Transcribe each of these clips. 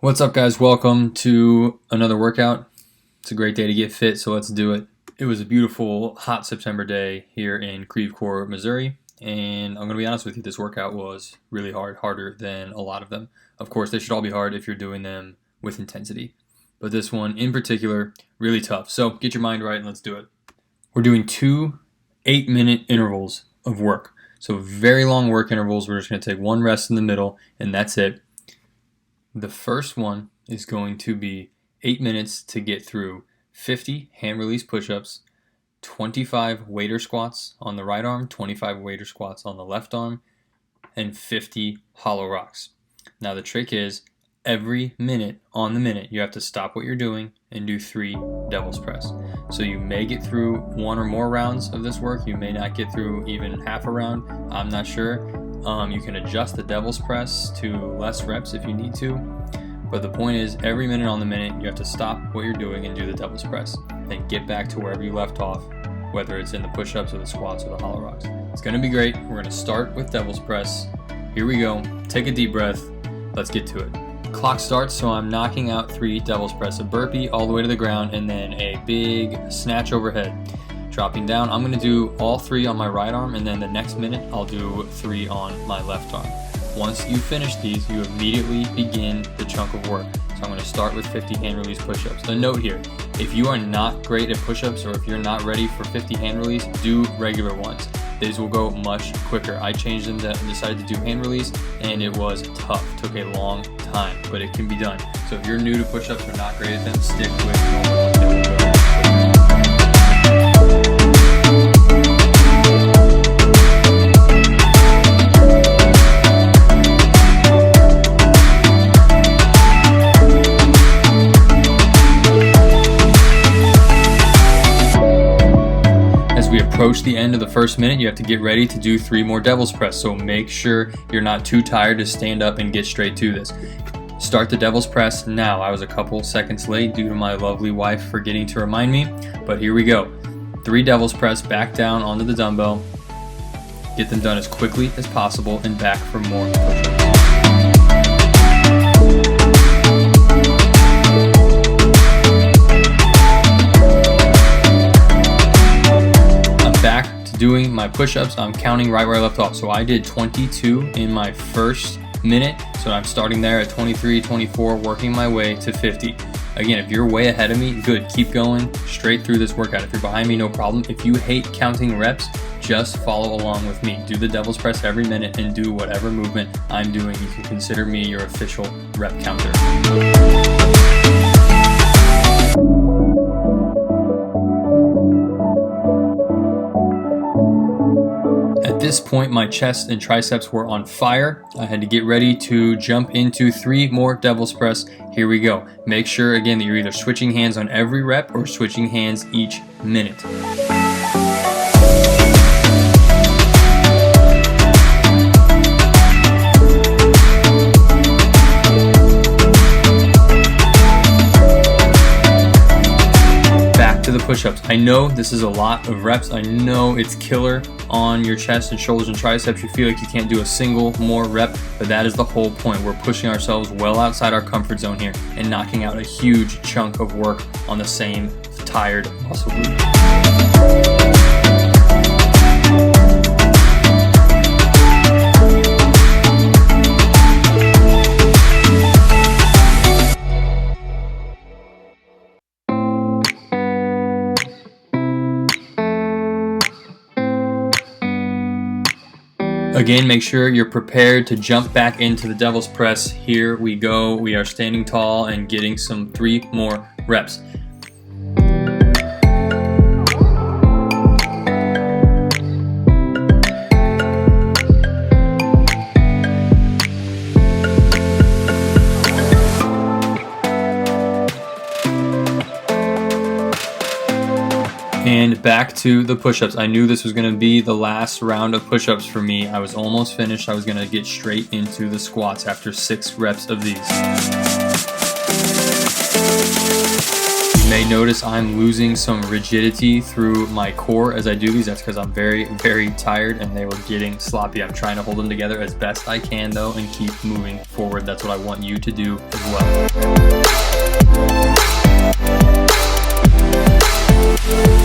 What's up, guys? Welcome to another workout. It's a great day to get fit, so let's do it. It was a beautiful, hot September day here in Creve Coeur, Missouri, and I'm going to be honest with you, this workout was really hard, harder than a lot of them. Of course, they should all be hard if you're doing them with intensity, but this one in particular, really tough. So get your mind right and let's do it. We're doing 2 8-minute intervals of work. So very long work intervals. We're just going to take one rest in the middle, and that's it. The first one is going to be 8 minutes to get through 50 hand release push-ups, 25 waiter squats on the right arm, 25 waiter squats on the left arm, and 50 hollow rocks. Now the trick is every minute on the minute you have to stop what you're doing and do 3 devil's press. So you may get through 1 or more rounds of this work. You may not get through even half a round. I'm not sure. You can adjust the devil's press to less reps if you need to, but the point is every minute on the minute you have to stop what you're doing and do the devil's press, then get back to wherever you left off, whether it's in the push-ups or the squats or the hollow rocks. It's going to be great. We're going to start with devil's press. Here we go. Take a deep breath. Let's get to it. Clock starts, so I'm knocking out 3 devil's press, a burpee all the way to the ground, and then a big snatch overhead. Dropping down, I'm going to do all 3 on my right arm, and then the next minute I'll do 3 on my left arm. Once you finish these, you immediately begin the chunk of work. So I'm going to start with 50 hand release push-ups. A note here, if you are not great at push-ups or if you're not ready for 50 hand release, do regular ones. These will go much quicker. I changed them and decided to do hand release, and it was tough. It took a long time, but it can be done. So if you're new to push-ups or not great at them, stick with normal ones. They will go quicker. Approach the end of the first minute, you have to get ready to do 3 more devil's press, so make sure you're not too tired to stand up and get straight to this. Start the devil's press now. I was a couple seconds late due to my lovely wife forgetting to remind me, but here we go. 3 devil's press back down onto the dumbbell. Get them done as quickly as possible and back for more push-ups. Doing my push-ups, I'm counting right where I left off. So I did 22 in my first minute. So I'm starting there at 23, 24, working my way to 50. Again, if you're way ahead of me, good. Keep going straight through this workout. If you're behind me, no problem. If you hate counting reps, just follow along with me. Do the devil's press every minute and do whatever movement I'm doing. You can consider me your official rep counter. At this point, my chest and triceps were on fire. I had to get ready to jump into 3 more devil's press. Here we go. Make sure, again, that you're either switching hands on every rep or switching hands each minute. The push-ups. I know this is a lot of reps. I know it's killer on your chest and shoulders and triceps. You feel like you can't do a single more rep, but that is the whole point. We're pushing ourselves well outside our comfort zone here and knocking out a huge chunk of work on the same tired muscle group. Again, make sure you're prepared to jump back into the devil's press. Here we go. We are standing tall and getting some 3 more reps. And back to the push-ups. I knew this was going to be the last round of push-ups for me. I was almost finished. I was going to get straight into the squats after 6 reps of these. You may notice I'm losing some rigidity through my core as I do these. That's because I'm very, very tired and they were getting sloppy. I'm trying to hold them together as best I can though and keep moving forward. That's what I want you to do as well.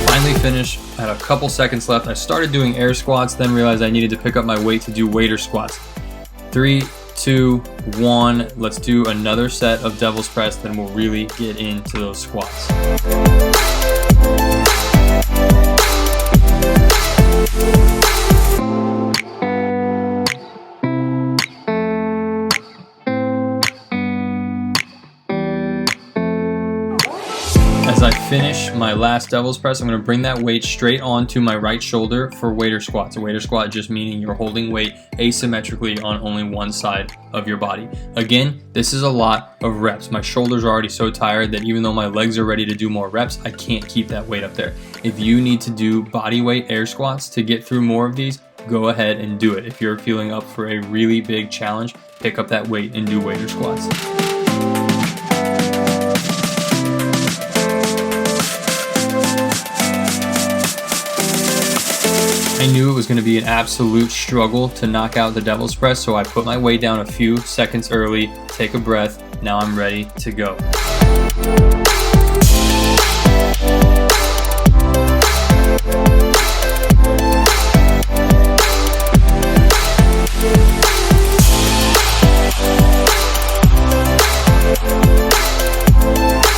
Finally finished, I had a couple seconds left. I started doing air squats, then realized I needed to pick up my weight to do waiter squats. 3, 2, 1, let's do another set of devil's press, then we'll really get into those squats. As I finish my last devil's press, I'm going to bring that weight straight onto my right shoulder for waiter squats. A waiter squat just meaning you're holding weight asymmetrically on only one side of your body. Again, this is a lot of reps. My shoulders are already so tired that even though my legs are ready to do more reps, I can't keep that weight up there. If you need to do body weight air squats to get through more of these, go ahead and do it. If you're feeling up for a really big challenge, pick up that weight and do waiter squats. I knew it was going to be an absolute struggle to knock out the devil's press, so I put my weight down a few seconds early, take a breath, now I'm ready to go.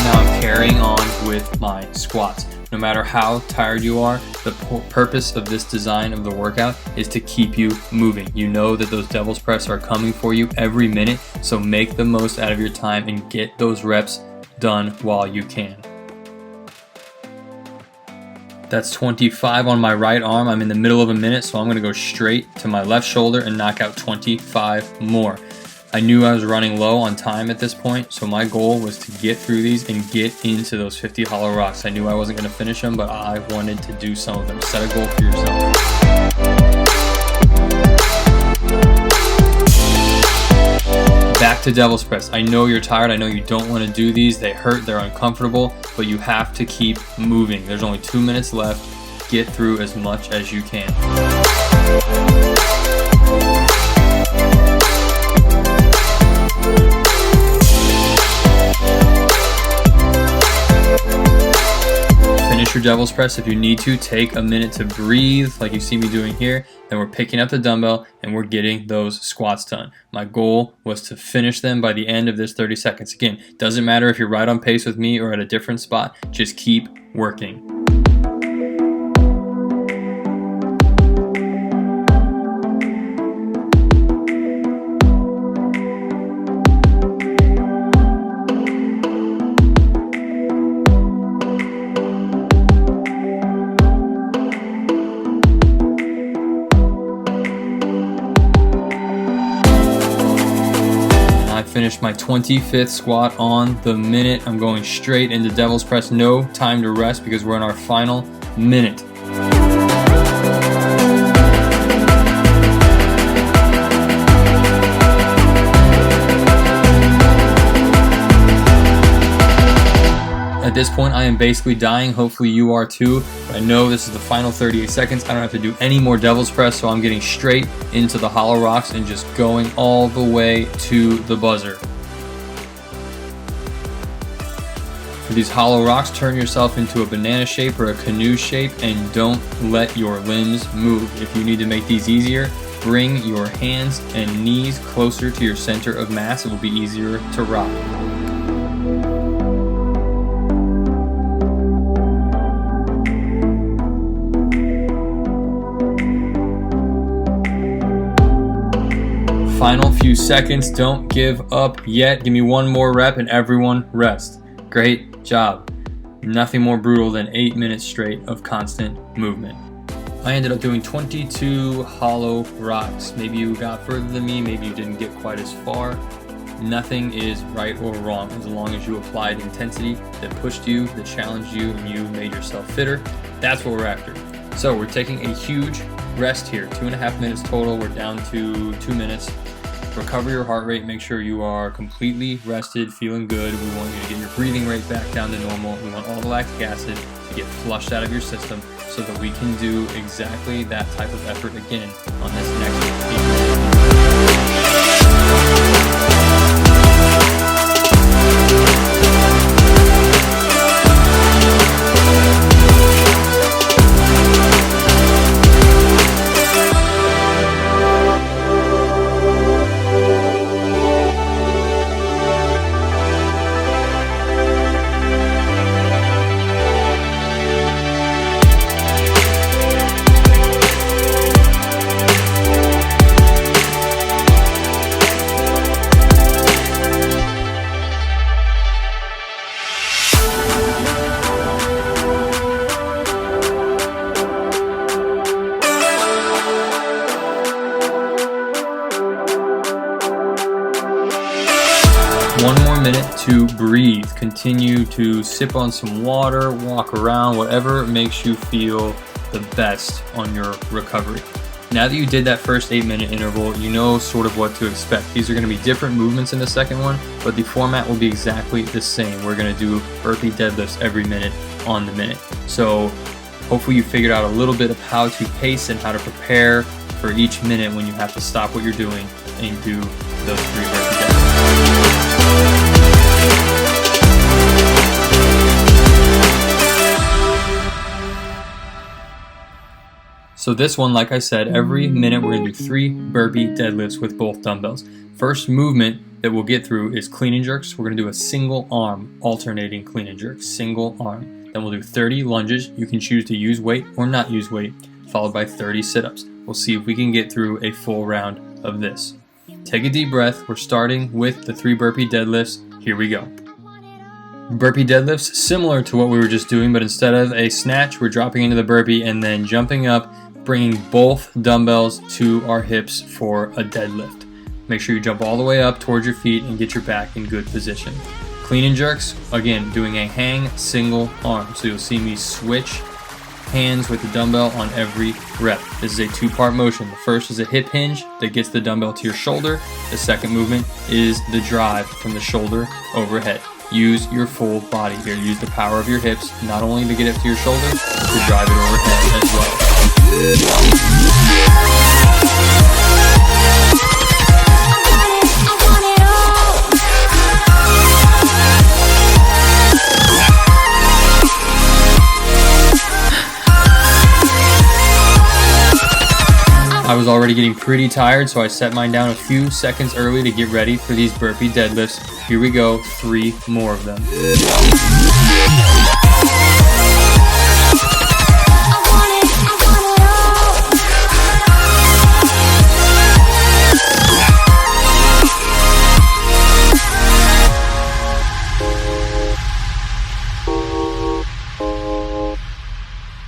Now I'm carrying on with my squats. No matter how tired you are, the purpose of this design of the workout is to keep you moving. You know that those devil's press are coming for you every minute, so make the most out of your time and get those reps done while you can. That's 25 on my right arm. I'm in the middle of a minute, so I'm going to go straight to my left shoulder and knock out 25 more. I knew I was running low on time at this point, so my goal was to get through these and get into those 50 hollow rocks. I knew I wasn't going to finish them, but I wanted to do some of them. Set a goal for yourself. Back to devil's press. I know you're tired. I know you don't want to do these. They hurt. They're uncomfortable, but you have to keep moving. There's only 2 minutes left. Get through as much as you can. Finish your devil's press. If you need to, take a minute to breathe like you see me doing here. Then we're picking up the dumbbell and we're getting those squats done. My goal was to finish them by the end of this 30 seconds. Again, doesn't matter if you're right on pace with me or at a different spot, just keep working. Finished my 25th squat on the minute. I'm going straight into devil's press. No time to rest because we're in our final minute. At this point, I am basically dying. Hopefully you are too. I know this is the final 38 seconds. I don't have to do any more devil's press, so I'm getting straight into the hollow rocks and just going all the way to the buzzer. For these hollow rocks, turn yourself into a banana shape or a canoe shape and don't let your limbs move. If you need to make these easier, bring your hands and knees closer to your center of mass. It will be easier to rock. Final few seconds, don't give up yet. Give me one more rep and everyone rest. Great job. Nothing more brutal than 8 minutes straight of constant movement. I ended up doing 22 hollow rocks. Maybe you got further than me, maybe you didn't get quite as far. Nothing is right or wrong as long as you applied intensity that pushed you, that challenged you, and you made yourself fitter. That's what we're after. So we're taking a huge rest here, 2.5 minutes total. We're down to 2 minutes. recover your heart rate, make sure you are completely rested, feeling good. We want you to get your breathing rate back down to normal. We want all the lactic acid to get flushed out of your system so that we can do exactly that type of effort again on this next 8 minutes. One more minute to breathe. Continue to sip on some water, walk around, whatever makes you feel the best on your recovery. Now that you did that first 8-minute interval, you know sort of what to expect. These are going to be different movements in the second one, but the format will be exactly the same. We're going to do burpee deadlifts every minute on the minute. So hopefully you figured out a little bit of how to pace and how to prepare for each minute when you have to stop what you're doing and do those 3 burpee deadlifts. So this one, like I said, every minute we're going to do 3 burpee deadlifts with both dumbbells. First movement that we'll get through is clean and jerks. We're going to do a single arm alternating clean and jerks, single arm. Then we'll do 30 lunges. You can choose to use weight or not use weight, followed by 30 sit-ups. We'll see if we can get through a full round of this. Take a deep breath. We're starting with the 3 burpee deadlifts. Here we go. Burpee deadlifts, similar to what we were just doing, but instead of a snatch, we're dropping into the burpee and then jumping up, bringing both dumbbells to our hips for a deadlift. Make sure you jump all the way up towards your feet and get your back in good position. Clean and jerks, again, doing a hang single arm. So you'll see me switch hands with the dumbbell on every rep. This is a 2-part motion. The first is a hip hinge that gets the dumbbell to your shoulder. The second movement is the drive from the shoulder overhead. Use your full body here. Use the power of your hips, not only to get it to your shoulder, but to drive it overhead as well. I was already getting pretty tired, so I set mine down a few seconds early to get ready for these burpee deadlifts. Here we go, 3 more of them.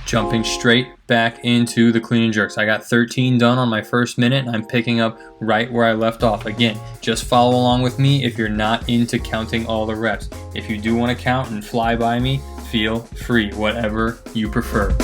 Jumping straight back into the clean and jerks. I got 13 done on my first minute, and I'm picking up right where I left off. Again, just follow along with me if you're not into counting all the reps. If you do want to count and fly by me, feel free, whatever you prefer.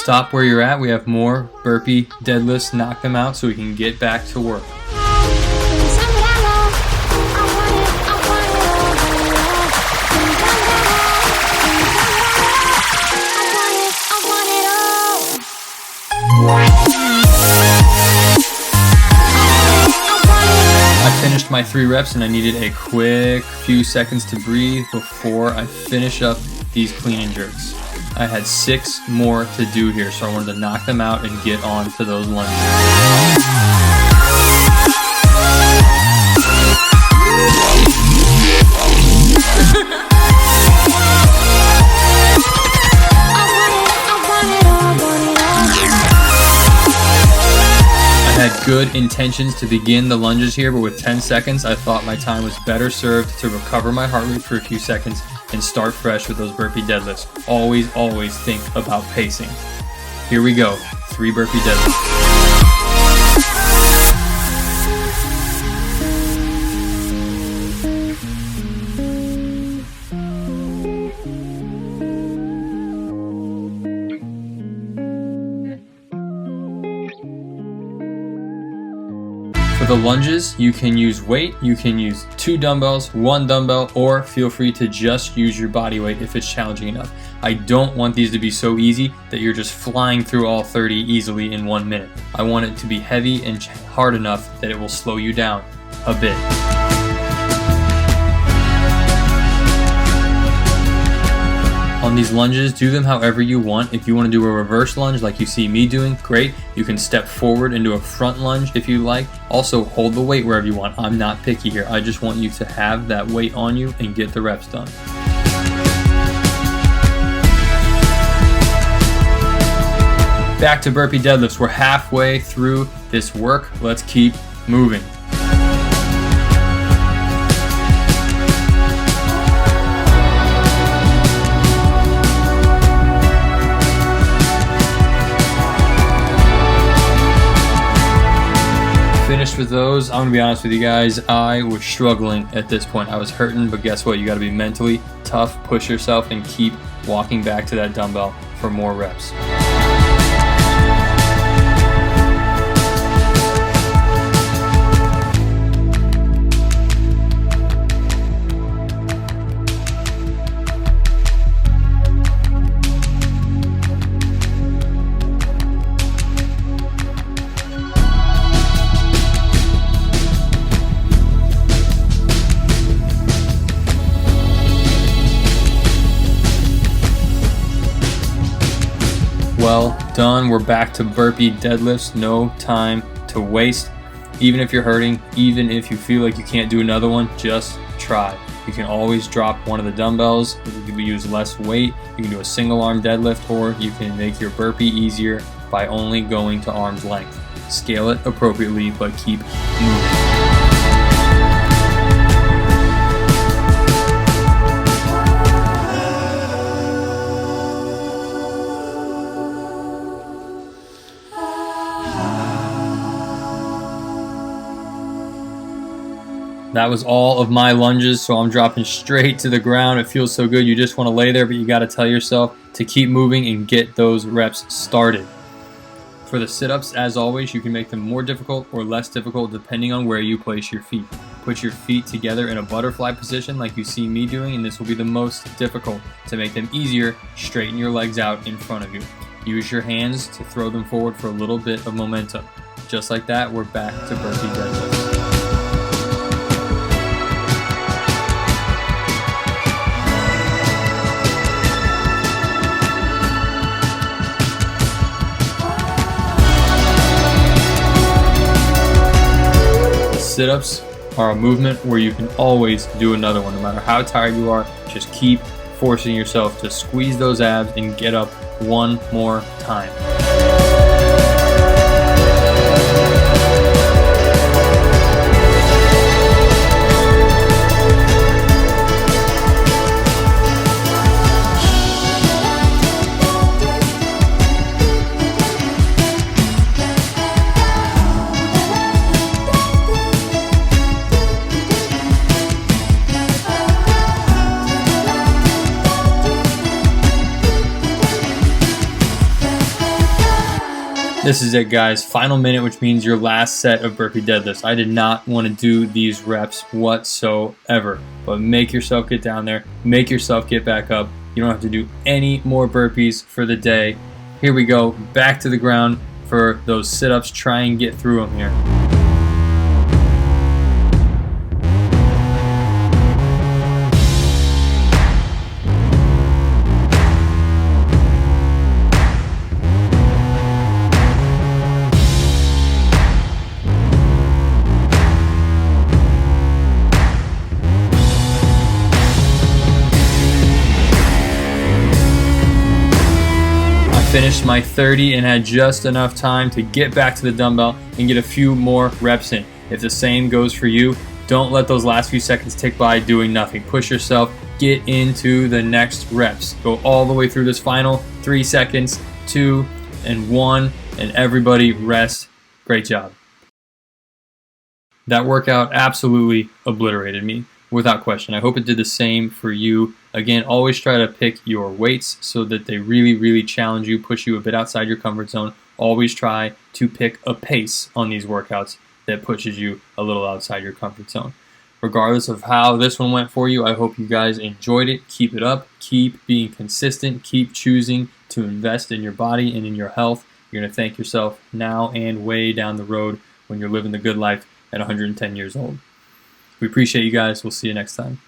Stop where you're at. We have more burpee deadlifts. Knock them out so we can get back to work. I finished my 3 reps and I needed a quick few seconds to breathe before I finish up these clean and jerks. I had 6 more to do here, so I wanted to knock them out and get on to those lunges. I had good intentions to begin the lunges here, but with 10 seconds, I thought my time was better served to recover my heart rate for a few seconds and start fresh with those burpee deadlifts. Always, always think about pacing. Here we go, 3 burpee deadlifts. For the lunges, you can use weight, you can use 2 dumbbells, 1 dumbbell, or feel free to just use your body weight if it's challenging enough. I don't want these to be so easy that you're just flying through all 30 easily in 1 minute. I want it to be heavy and hard enough that it will slow you down a bit. On these lunges, do them however you want. If you want to do a reverse lunge like you see me doing, great. You can step forward into a front lunge if you like. Also, hold the weight wherever you want. I'm not picky here. I just want you to have that weight on you and get the reps done. Back to burpee deadlifts. We're halfway through this work. Let's keep moving. Finished with those. I'm gonna be honest with you guys, I was struggling at this point. I was hurting, but guess what? You gotta be mentally tough, push yourself, and keep walking back to that dumbbell for more reps. Well done. We're back to burpee deadlifts. No time to waste. Even if you're hurting, even if you feel like you can't do another one, just try. You can always drop one of the dumbbells. You can use less weight. You can do a single arm deadlift, or you can make your burpee easier by only going to arm's length. Scale it appropriately, but keep moving. That was all of my lunges, so I'm dropping straight to the ground. It feels so good. You just want to lay there, but you got to tell yourself to keep moving and get those reps started. For the sit-ups, as always, you can make them more difficult or less difficult depending on where you place your feet. Put your feet together in a butterfly position like you see me doing, and this will be the most difficult. To make them easier, straighten your legs out in front of you. Use your hands to throw them forward for a little bit of momentum. Just like that, we're back to burpee deadlifts. Sit-ups are a movement where you can always do another one. No matter how tired you are, just keep forcing yourself to squeeze those abs and get up one more time. This is it, guys. Final minute, which means your last set of burpee deadlifts. I did not want to do these reps whatsoever, but make yourself get down there, make yourself get back up. You don't have to do any more burpees for the day. Here we go, back to the ground for those sit-ups. Try and get through them here. Finished my 30 and had just enough time to get back to the dumbbell and get a few more reps in. If the same goes for you, don't let those last few seconds tick by doing nothing. Push yourself, get into the next reps. Go all the way through this final 3 seconds, 2 and 1, and everybody rest. Great job. That workout absolutely obliterated me, without question. I hope it did the same for you. Again, always try to pick your weights so that they really, really challenge you, push you a bit outside your comfort zone. Always try to pick a pace on these workouts that pushes you a little outside your comfort zone. Regardless of how this one went for you, I hope you guys enjoyed it. Keep it up. Keep being consistent. Keep choosing to invest in your body and in your health. You're going to thank yourself now and way down the road when you're living the good life at 110 years old. We appreciate you guys. We'll see you next time.